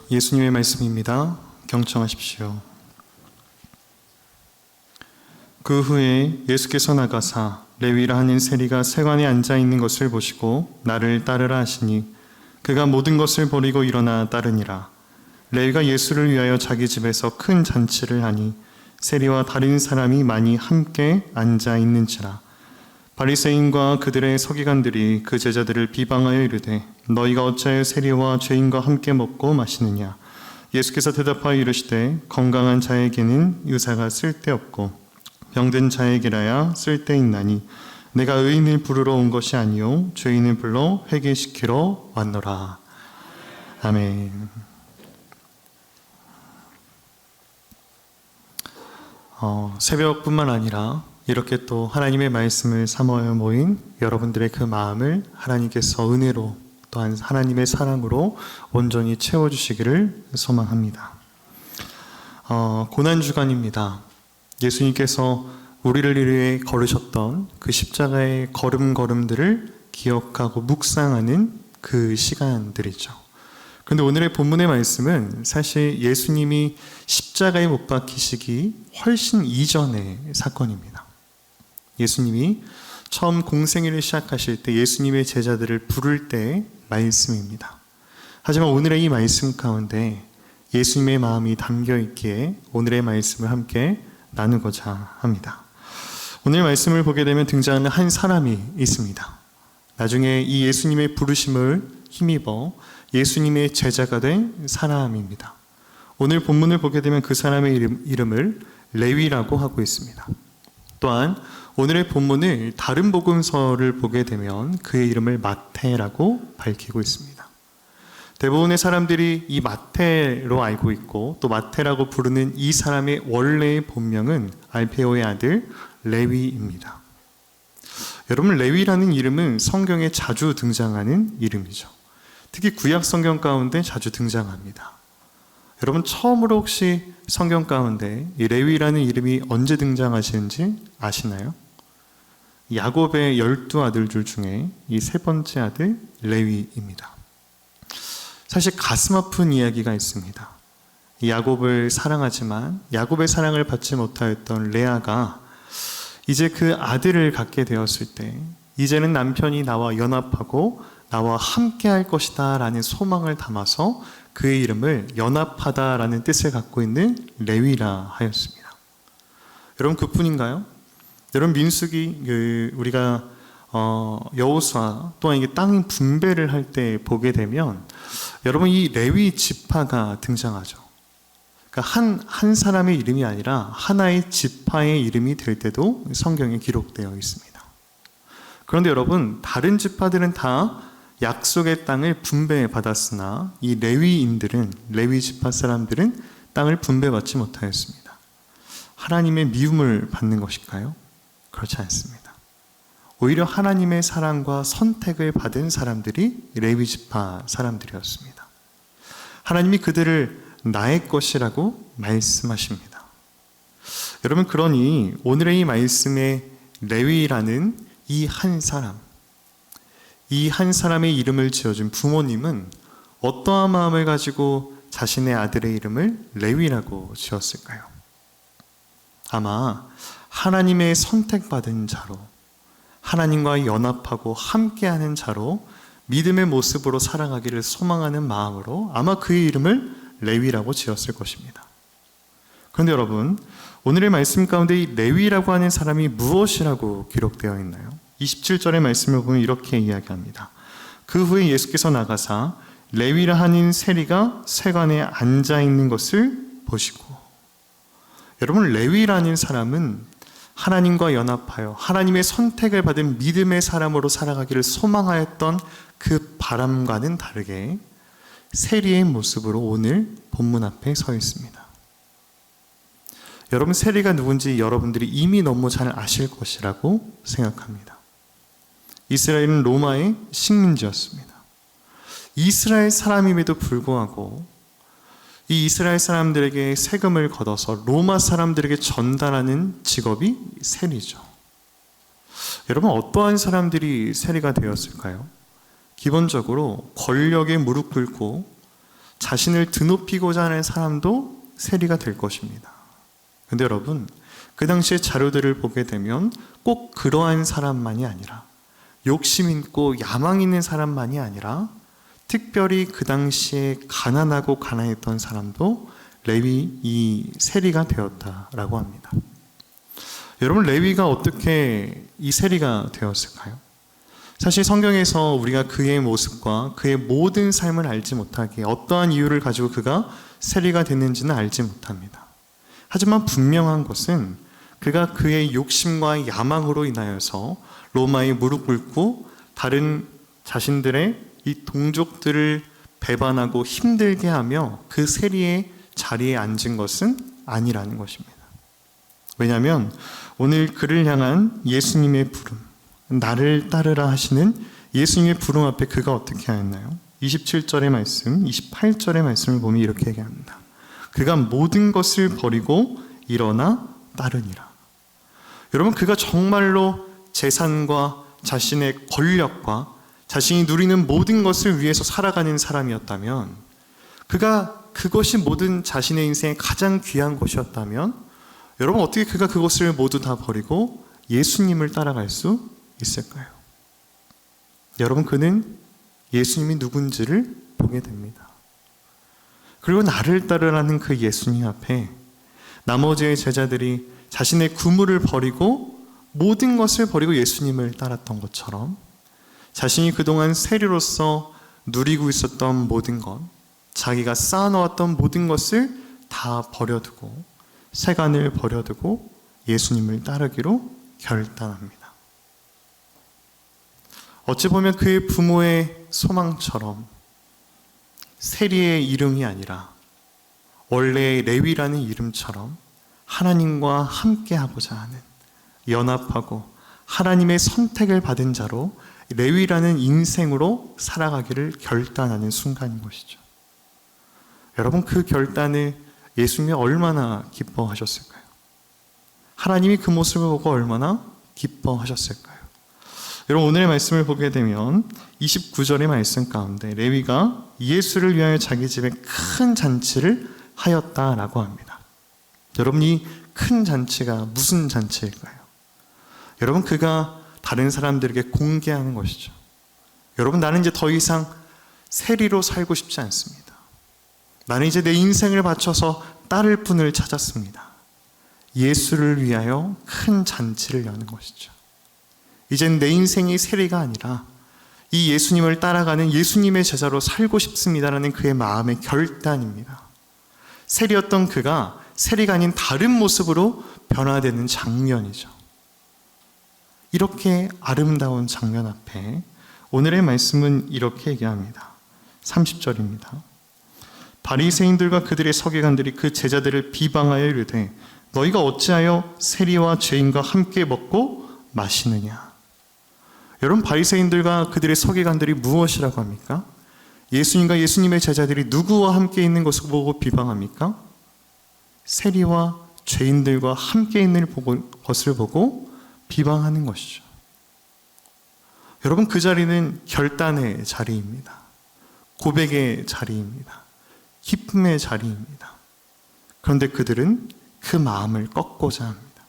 예수님의 말씀입니다. 경청하십시오. 그 후에 예수께서 나가사 레위라 하는 세리가 세관에 앉아 있는 것을 보시고 나를 따르라 하시니 그가 모든 것을 버리고 일어나 따르니라. 레위가 예수를 위하여 자기 집에서 큰 잔치를 하니 세리와 다른 사람이 많이 함께 앉아 있는지라. 바리새인과 그들의 서기관들이 그 제자들을 비방하여 이르되 너희가 어찌하여 세리와 죄인과 함께 먹고 마시느냐. 예수께서 대답하여 이르시되 건강한 자에게는 의사가 쓸데없고 병든 자에게라야 쓸데있나니 내가 의인을 부르러 온 것이 아니요 죄인을 불러 회개시키러 왔노라. 아멘. 새벽뿐만 아니라 이렇게 또 하나님의 말씀을 사모하여 모인 여러분들의 그 마음을 하나님께서 은혜로 또한 하나님의 사랑으로 온전히 채워주시기를 소망합니다. 고난주간입니다. 예수님께서 우리를 위해 걸으셨던 그 십자가의 걸음걸음들을 기억하고 묵상하는 그 시간들이죠. 그런데 오늘의 본문의 말씀은 사실 예수님이 십자가에 못 박히시기 훨씬 이전의 사건입니다. 예수님이 처음 공생애를 시작하실 때 예수님의 제자들을 부를 때의 말씀입니다. 하지만 오늘의 이 말씀 가운데 예수님의 마음이 담겨 있기에 오늘의 말씀을 함께 나누고자 합니다. 오늘 말씀을 보게 되면 등장하는 한 사람이 있습니다. 나중에 이 예수님의 부르심을 힘입어 예수님의 제자가 된 사람입니다. 오늘 본문을 보게 되면 그 사람의 이름을 레위라고 하고 있습니다. 또한 오늘의 본문을 다른 복음서를 보게 되면 그의 이름을 마태라고 밝히고 있습니다. 대부분의 사람들이 이 마태로 알고 있고 또 마태라고 부르는 이 사람의 원래의 본명은 알페오의 아들 레위입니다. 여러분, 레위라는 이름은 성경에 자주 등장하는 이름이죠. 특히 구약 성경 가운데 자주 등장합니다. 여러분, 처음으로 혹시 성경 가운데 이 레위라는 이름이 언제 등장하시는지 아시나요? 야곱의 12아들들 중에 이 세 번째 아들 레위입니다. 사실 가슴 아픈 이야기가 있습니다. 야곱을 사랑하지만 야곱의 사랑을 받지 못하였던 레아가 이제 그 아들을 갖게 되었을 때 이제는 남편이 나와 연합하고 나와 함께 할 것이다 라는 소망을 담아서 그의 이름을 연합하다 라는 뜻을 갖고 있는 레위라 하였습니다. 여러분, 그뿐인가요? 여러분, 민수기 우리가 여호수아 또한 이게 땅 분배를 할 때 보게 되면 여러분 이 레위 지파가 등장하죠. 그러니까 한 사람의 이름이 아니라 하나의 지파의 이름이 될 때도 성경에 기록되어 있습니다. 그런데 여러분, 다른 지파들은 다 약속의 땅을 분배받았으나 이 레위인들은, 레위 지파 사람들은 땅을 분배받지 못하였습니다. 하나님의 미움을 받는 것일까요? 그렇지 않습니다. 오히려 하나님의 사랑과 선택을 받은 사람들이 레위 지파 사람들이었습니다. 하나님이 그들을 나의 것이라고 말씀하십니다. 여러분, 그러니 오늘의 이 말씀에 레위라는 이 한 사람의 이름을 지어준 부모님은 어떠한 마음을 가지고 자신의 아들의 이름을 레위라고 지었을까요? 아마 하나님의 선택받은 자로, 하나님과 연합하고 함께하는 자로 믿음의 모습으로 살아가기를 소망하는 마음으로 아마 그의 이름을 레위라고 지었을 것입니다. 그런데 여러분, 오늘의 말씀 가운데 이 레위라고 하는 사람이 무엇이라고 기록되어 있나요? 27절의 말씀을 보면 이렇게 이야기합니다. 그 후에 예수께서 나가사 레위라 하는 세리가 세관에 앉아 있는 것을 보시고. 여러분, 레위라는 사람은 하나님과 연합하여 하나님의 선택을 받은 믿음의 사람으로 살아가기를 소망하였던 그 바람과는 다르게 세리의 모습으로 오늘 본문 앞에 서 있습니다. 여러분, 세리가 누군지 여러분들이 이미 너무 잘 아실 것이라고 생각합니다. 이스라엘은 로마의 식민지였습니다. 이스라엘 사람임에도 불구하고 이 이스라엘 사람들에게 세금을 걷어서 로마 사람들에게 전달하는 직업이 세리죠. 여러분, 어떠한 사람들이 세리가 되었을까요? 기본적으로 권력에 무릎 꿇고 자신을 드높이고자 하는 사람도 세리가 될 것입니다. 근데 여러분, 그 당시의 자료들을 보게 되면 꼭 그러한 사람만이 아니라, 욕심 있고 야망 있는 사람만이 아니라 특별히 그 당시에 가난하고 가난했던 사람도 레위 이 세리가 되었다라고 합니다. 여러분, 레위가 어떻게 이 세리가 되었을까요? 사실 성경에서 우리가 그의 모습과 그의 모든 삶을 알지 못하기에 어떠한 이유를 가지고 그가 세리가 됐는지는 알지 못합니다. 하지만 분명한 것은 그가 그의 욕심과 야망으로 인하여서 로마에 무릎 꿇고 다른 자신들의 이 동족들을 배반하고 힘들게 하며 그 세리의 자리에 앉은 것은 아니라는 것입니다. 왜냐하면 오늘 그를 향한 예수님의 부름, 나를 따르라 하시는 예수님의 부름 앞에 그가 어떻게 하였나요? 27절의 말씀, 28절의 말씀을 보면 이렇게 얘기합니다. 그가 모든 것을 버리고 일어나 따르니라. 여러분, 그가 정말로 재산과 자신의 권력과 자신이 누리는 모든 것을 위해서 살아가는 사람이었다면, 그가 그것이 모든 자신의 인생에 가장 귀한 것이었다면, 여러분, 어떻게 그가 그것을 모두 다 버리고 예수님을 따라갈 수 있을까요? 여러분, 그는 예수님이 누군지를 보게 됩니다. 그리고 나를 따르라는 그 예수님 앞에 나머지의 제자들이 자신의 구물을 버리고 모든 것을 버리고 예수님을 따랐던 것처럼, 자신이 그동안 세리로서 누리고 있었던 모든 것, 자기가 쌓아놓았던 모든 것을 다 버려두고 세간을 버려두고 예수님을 따르기로 결단합니다. 어찌 보면 그의 부모의 소망처럼 세리의 이름이 아니라 원래의 레위라는 이름처럼 하나님과 함께하고자 하는, 연합하고 하나님의 선택을 받은 자로 레위라는 인생으로 살아가기를 결단하는 순간인 것이죠. 여러분, 그 결단을 예수님이 얼마나 기뻐하셨을까요? 하나님이 그 모습을 보고 얼마나 기뻐하셨을까요? 여러분, 오늘의 말씀을 보게 되면 29절의 말씀 가운데 레위가 예수를 위하여 자기 집에 큰 잔치를 하였다라고 합니다. 여러분, 이 큰 잔치가 무슨 잔치일까요? 여러분, 그가 다른 사람들에게 공개하는 것이죠. 여러분, 나는 이제 더 이상 세리로 살고 싶지 않습니다. 나는 이제 내 인생을 바쳐서 따를 분을 찾았습니다. 예수를 위하여 큰 잔치를 여는 것이죠. 이젠 내 인생이 세리가 아니라 이 예수님을 따라가는 예수님의 제자로 살고 싶습니다라는 그의 마음의 결단입니다. 세리였던 그가 세리가 아닌 다른 모습으로 변화되는 장면이죠. 이렇게 아름다운 장면 앞에 오늘의 말씀은 이렇게 얘기합니다. 30절입니다. 바리새인들과 그들의 서기관들이 그 제자들을 비방하여 이르되 너희가 어찌하여 세리와 죄인과 함께 먹고 마시느냐. 여러분, 바리새인들과 그들의 서기관들이 무엇이라고 합니까? 예수님과 예수님의 제자들이 누구와 함께 있는 것을 보고 비방합니까? 세리와 죄인들과 함께 있는 것을 보고 비방하는 것이죠. 여러분, 그 자리는 결단의 자리입니다. 고백의 자리입니다. 기쁨의 자리입니다. 그런데 그들은 그 마음을 꺾고자 합니다.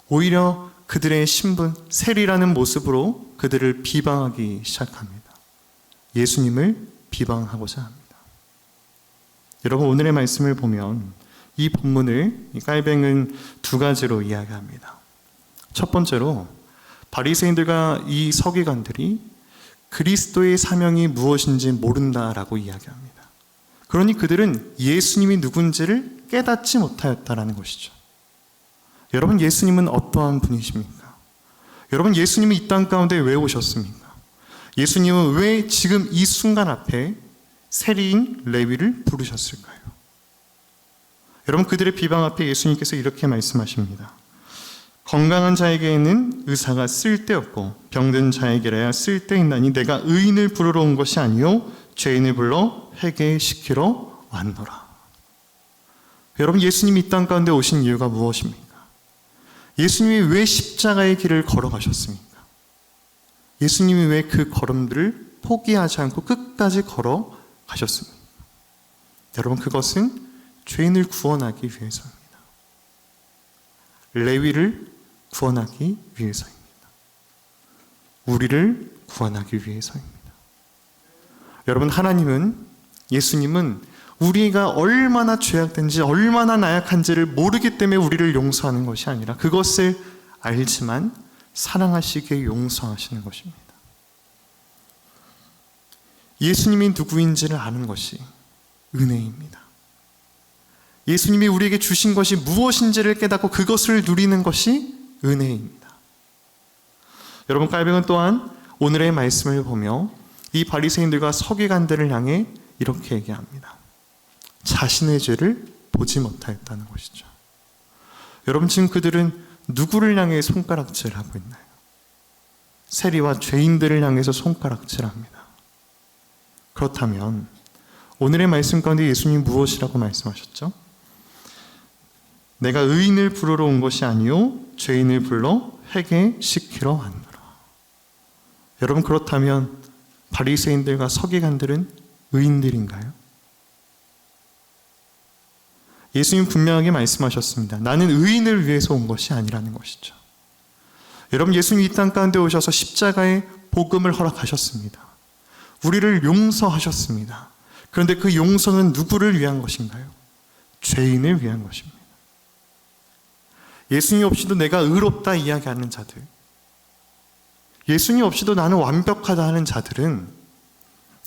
오히려 그들의 신분, 세리라는 모습으로 그들을 비방하기 시작합니다. 예수님을 비방하고자 합니다. 여러분, 오늘의 말씀을 보면 이 본문을 이 깔뱅은 두 가지로 이야기합니다. 첫 번째로 바리새인들과 이 서기관들이 그리스도의 사명이 무엇인지 모른다라고 이야기합니다. 그러니 그들은 예수님이 누군지를 깨닫지 못하였다라는 것이죠. 여러분, 예수님은 어떠한 분이십니까? 여러분, 예수님이 이 땅 가운데 왜 오셨습니까? 예수님은 왜 지금 이 순간 앞에 세리인 레위를 부르셨을까요? 여러분, 그들의 비방 앞에 예수님께서 이렇게 말씀하십니다. 건강한 자에게는 의사가 쓸데없고 병든 자에게라야 쓸데있나니 내가 의인을 부르러 온 것이 아니요 죄인을 불러 회개시키러 왔노라. 여러분, 예수님이 이 땅 가운데 오신 이유가 무엇입니까? 예수님이 왜 십자가의 길을 걸어가셨습니까? 예수님이 왜 그 걸음들을 포기하지 않고 끝까지 걸어가셨습니까? 여러분, 그것은 죄인을 구원하기 위해서입니다. 레위를 구원하기 위해서입니다. 우리를 구원하기 위해서입니다. 여러분, 예수님은 우리가 얼마나 죄악된지, 얼마나 나약한지를 모르기 때문에 우리를 용서하는 것이 아니라 그것을 알지만 사랑하시기에 용서하시는 것입니다. 예수님이 누구인지를 아는 것이 은혜입니다. 예수님이 우리에게 주신 것이 무엇인지를 깨닫고 그것을 누리는 것이 은혜입니다. 여러분, 깔병은 또한 오늘의 말씀을 보며 이 바리새인들과 서기관들을 향해 이렇게 얘기합니다. 자신의 죄를 보지 못하였다는 것이죠. 여러분, 지금 그들은 누구를 향해 손가락질을 하고 있나요? 세리와 죄인들을 향해서 손가락질합니다. 그렇다면 오늘의 말씀 가운데 예수님이 무엇이라고 말씀하셨죠? 내가 의인을 부르러 온 것이 아니요 죄인을 불러 회개시키러 왔노라. 여러분, 그렇다면 바리새인들과 서기관들은 의인들인가요? 예수님 분명하게 말씀하셨습니다. 나는 의인을 위해서 온 것이 아니라는 것이죠. 여러분, 예수님 이 땅 가운데 오셔서 십자가의 복음을 허락하셨습니다. 우리를 용서하셨습니다. 그런데 그 용서는 누구를 위한 것인가요? 죄인을 위한 것입니다. 예수님 없이도 내가 의롭다 이야기하는 자들, 예수님 없이도 나는 완벽하다 하는 자들은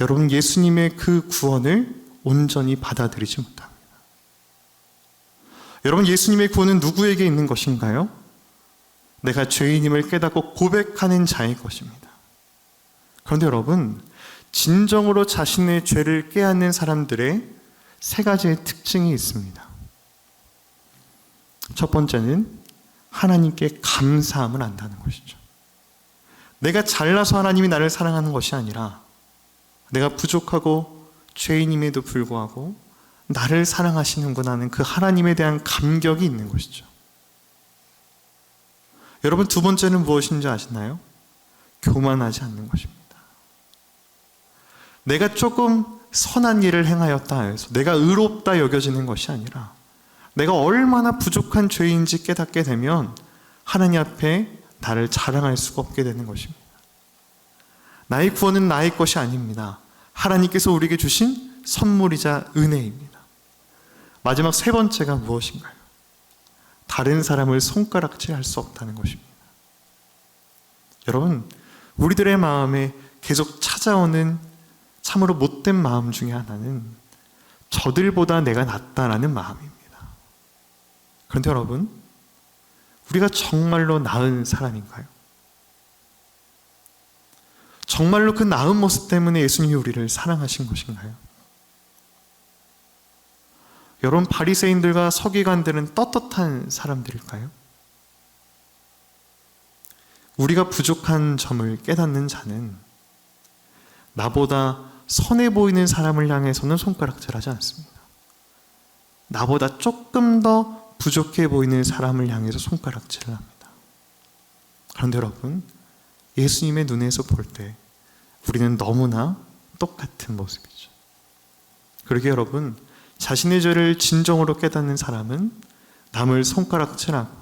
여러분, 예수님의 그 구원을 온전히 받아들이지 못합니다. 여러분, 예수님의 구원은 누구에게 있는 것인가요? 내가 죄인임을 깨닫고 고백하는 자의 것입니다. 그런데 여러분, 진정으로 자신의 죄를 깨닫는 사람들의 세 가지의 특징이 있습니다. 첫 번째는 하나님께 감사함을 안다는 것이죠. 내가 잘나서 하나님이 나를 사랑하는 것이 아니라 내가 부족하고 죄인임에도 불구하고 나를 사랑하시는구나 하는 그 하나님에 대한 감격이 있는 것이죠. 여러분, 두 번째는 무엇인지 아시나요? 교만하지 않는 것입니다. 내가 조금 선한 일을 행하였다 해서 내가 의롭다 여겨지는 것이 아니라 내가 얼마나 부족한 죄인지 깨닫게 되면 하나님 앞에 나를 자랑할 수가 없게 되는 것입니다. 나의 구원은 나의 것이 아닙니다. 하나님께서 우리에게 주신 선물이자 은혜입니다. 마지막 세 번째가 무엇인가요? 다른 사람을 손가락질할 수 없다는 것입니다. 여러분, 우리들의 마음에 계속 찾아오는 참으로 못된 마음 중에 하나는 저들보다 내가 낫다라는 마음입니다. 그런데 여러분, 우리가 정말로 나은 사람인가요? 정말로 그 나은 모습 때문에 예수님이 우리를 사랑하신 것인가요? 여러분, 바리새인들과 서기관들은 떳떳한 사람들일까요? 우리가 부족한 점을 깨닫는 자는 나보다 선해 보이는 사람을 향해서는 손가락질하지 않습니다. 나보다 조금 더 부족해 보이는 사람을 향해서 손가락질을 합니다. 그런데 여러분, 예수님의 눈에서 볼 때 우리는 너무나 똑같은 모습이죠. 그러기에 여러분, 자신의 죄를 진정으로 깨닫는 사람은 남을 손가락질하고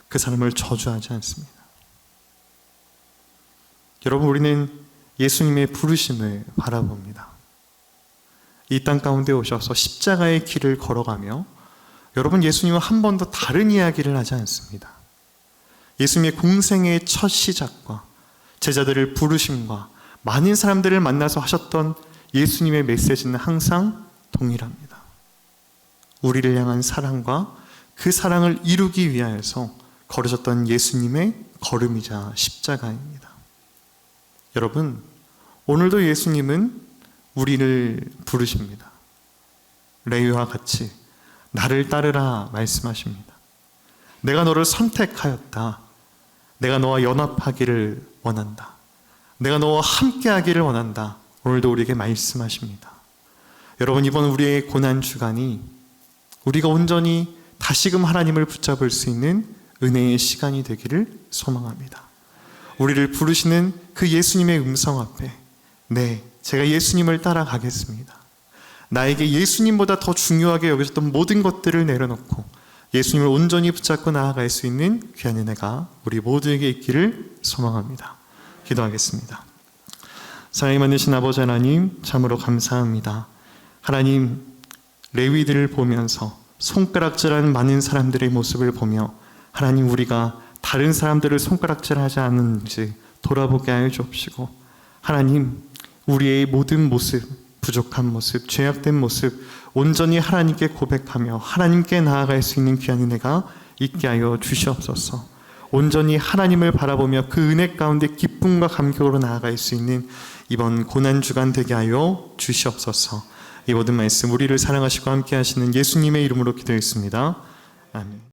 그 사람을 저주하지 않습니다. 여러분, 우리는 예수님의 부르심을 바라봅니다. 이 땅 가운데 오셔서 십자가의 길을 걸어가며 여러분, 예수님은 한 번도 다른 이야기를 하지 않습니다. 예수님의 공생의 첫 시작과 제자들을 부르심과 많은 사람들을 만나서 하셨던 예수님의 메시지는 항상 동일합니다. 우리를 향한 사랑과 그 사랑을 이루기 위하여서 걸으셨던 예수님의 걸음이자 십자가입니다. 여러분, 오늘도 예수님은 우리를 부르십니다. 레위와 같이 나를 따르라 말씀하십니다. 내가 너를 선택하였다. 내가 너와 연합하기를 원한다. 내가 너와 함께하기를 원한다. 오늘도 우리에게 말씀하십니다. 여러분, 이번 우리의 고난주간이 우리가 온전히 다시금 하나님을 붙잡을 수 있는 은혜의 시간이 되기를 소망합니다. 우리를 부르시는 그 예수님의 음성 앞에, 네, 제가 예수님을 따라가겠습니다. 나에게 예수님보다 더 중요하게 여기셨던 모든 것들을 내려놓고 예수님을 온전히 붙잡고 나아갈 수 있는 귀한 은혜가 우리 모두에게 있기를 소망합니다. 기도하겠습니다. 사랑이 많으신 아버지 하나님, 참으로 감사합니다. 하나님, 레위들을 보면서 손가락질하는 많은 사람들의 모습을 보며 하나님, 우리가 다른 사람들을 손가락질하지 않는지 돌아보게 하여 주옵시고, 하나님, 우리의 모든 모습, 부족한 모습, 죄악된 모습 온전히 하나님께 고백하며 하나님께 나아갈 수 있는 귀한 은혜가 있게 하여 주시옵소서. 온전히 하나님을 바라보며 그 은혜 가운데 기쁨과 감격으로 나아갈 수 있는 이번 고난주간 되게 하여 주시옵소서. 이 모든 말씀 우리를 사랑하시고 함께 하시는 예수님의 이름으로 기도했습니다. 아멘.